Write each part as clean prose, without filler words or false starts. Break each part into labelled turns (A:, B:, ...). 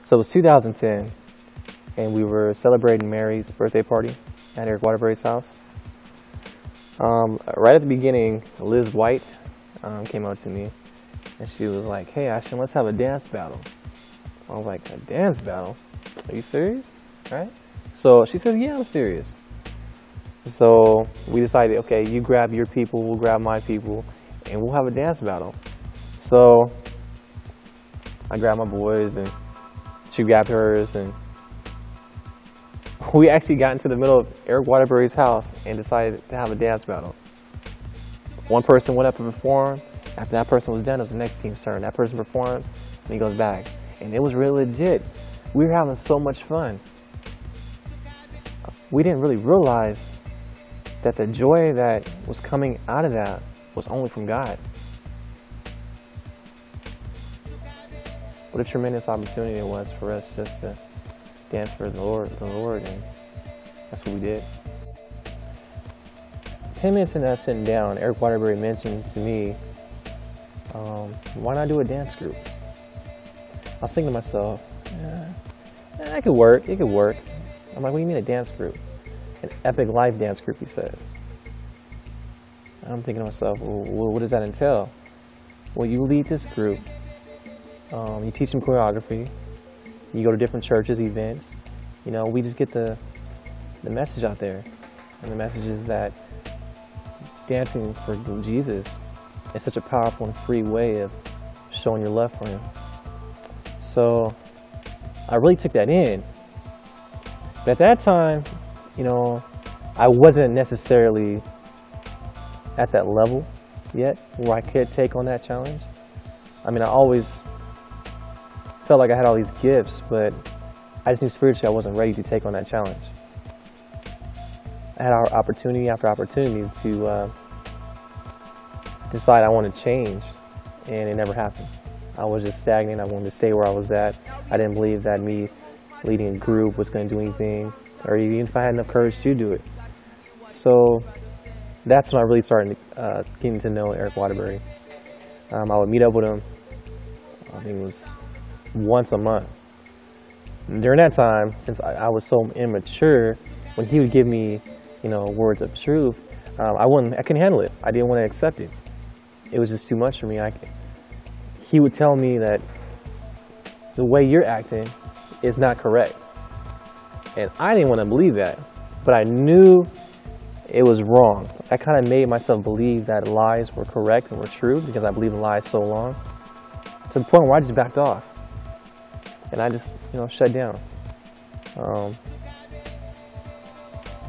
A: So it was 2010, and we were celebrating Mary's birthday party at Eric Waterbury's house. Right at the beginning, Liz White came up to me, and she was like, "Hey, Ashton, let's have a dance battle." I was like, "A dance battle? Are you serious?" Right? So she said, "Yeah, I'm serious." So we decided, okay, you grab your people, we'll grab my people, and we'll have a dance battle. So I grabbed my boys, and she grabbed hers, and we actually got into the middle of Eric Waterbury's house and decided to have a dance battle. One person went up and performed. After that person was done, it was the next team's turn. That person performs, and he goes back. And it was really legit. We were having so much fun. We didn't really realize that the joy that was coming out of that was only from God. What a tremendous opportunity it was for us just to dance for the Lord, and that's what we did. 10 minutes into us sitting down, Eric Waterbury mentioned to me, why not do a dance group? I was thinking to myself, it could work, it could work. I'm like, what do you mean a dance group? An Epic Life dance group, he says. I'm thinking to myself, well, what does that entail? Well, you lead this group, you teach them choreography, you go to different churches, events, we just get the message out there. And the message is that dancing for Jesus is such a powerful and free way of showing your love for Him. So I really took that in. But at that time, I wasn't necessarily at that level yet where I could take on that challenge. I mean, I always felt like I had all these gifts, but I just knew spiritually I wasn't ready to take on that challenge. I had opportunity after opportunity to decide I wanted to change, and it never happened. I was just stagnant. I wanted to stay where I was at. I didn't believe that me leading a group was going to do anything, or even if I had enough courage to do it. So that's when I really started getting to know Eric Waterbury. I would meet up with him, I think it was once a month. And during that time, since I was so immature, when he would give me, words of truth, I couldn't handle it. I didn't want to accept it. It was just too much for me. He would tell me that the way you're acting is not correct. And I didn't want to believe that, but I knew it was wrong. I kind of made myself believe that lies were correct and were true because I believed in lies so long, to the point where I just backed off. And I just, shut down.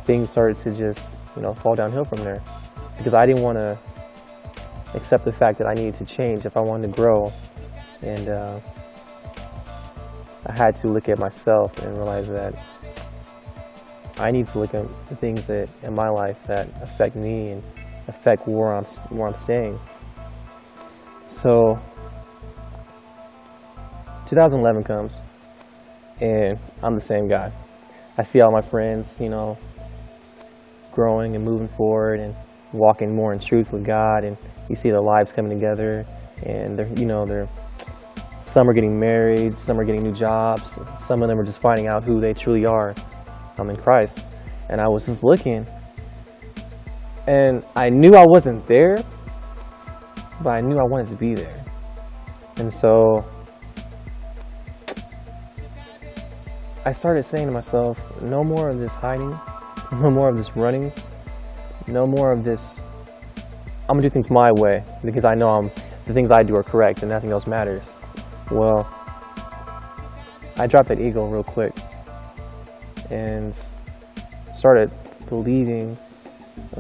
A: Things started to just, fall downhill from there because I didn't want to accept the fact that I needed to change if I wanted to grow. And I had to look at myself and realize that I need to look at the things that in my life that affect me and affect where I'm staying. So 2011 comes, and I'm the same guy. I see all my friends, growing and moving forward and walking more in truth with God, and you see their lives coming together, and they're some are getting married, some are getting new jobs, some of them are just finding out who they truly are in Christ. And I was just looking, and I knew I wasn't there, but I knew I wanted to be there. And so I started saying to myself, no more of this hiding, no more of this running, no more of this, I'm gonna do things my way because I know the things I do are correct and nothing else matters. Well, I dropped that ego real quick and started believing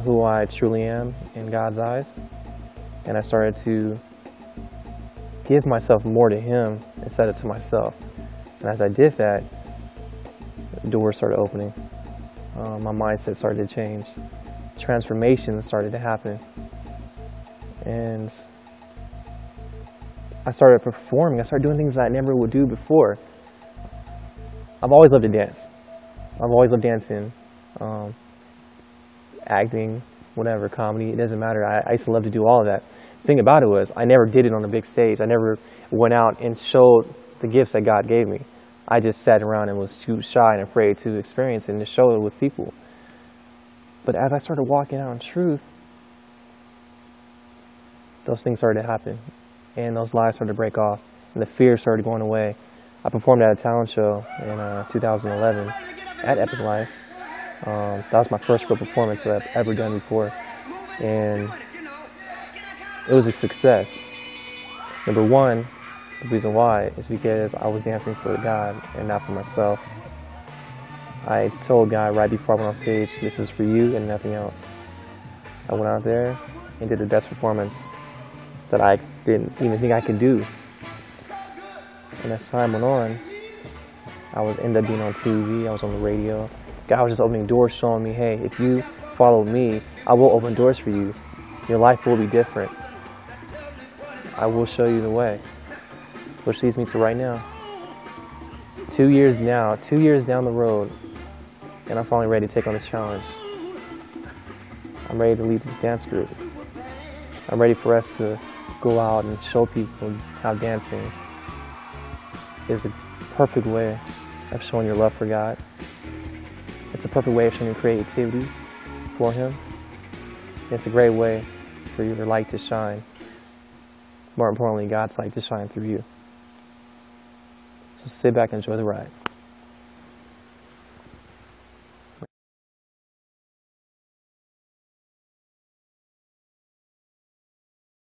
A: who I truly am in God's eyes. And I started to give myself more to Him instead of to myself. And as I did that, doors started opening. My mindset started to change. Transformation started to happen. And I started performing. I started doing things that I never would do before. I've always loved to dance. I've always loved dancing, acting, whatever, comedy, it doesn't matter. I used to love to do all of that. The thing about it was I never did it on a big stage. I never went out and showed the gifts that God gave me. I just sat around and was too shy and afraid to experience it and to show it with people. But as I started walking out in truth, those things started to happen, and those lies started to break off, and the fear started going away. I performed at a talent show in 2011 at Epic Life. That was my first real performance that I've ever done before, and it was a success. Number one, the reason why is because I was dancing for God and not for myself. I told God right before I went on stage, this is for you and nothing else. I went out there and did the best performance that I didn't even think I could do. And as time went on, I ended up being on TV, I was on the radio. God was just opening doors, showing me, hey, if you follow me, I will open doors for you. Your life will be different. I will show you the way. Which leads me to right now. 2 years down the road, and I'm finally ready to take on this challenge. I'm ready to lead this dance group. I'm ready for us to go out and show people how dancing is a perfect way of showing your love for God. It's a perfect way of showing your creativity for Him. It's a great way for your light to shine. More importantly, God's light to shine through you. So sit back and enjoy the ride.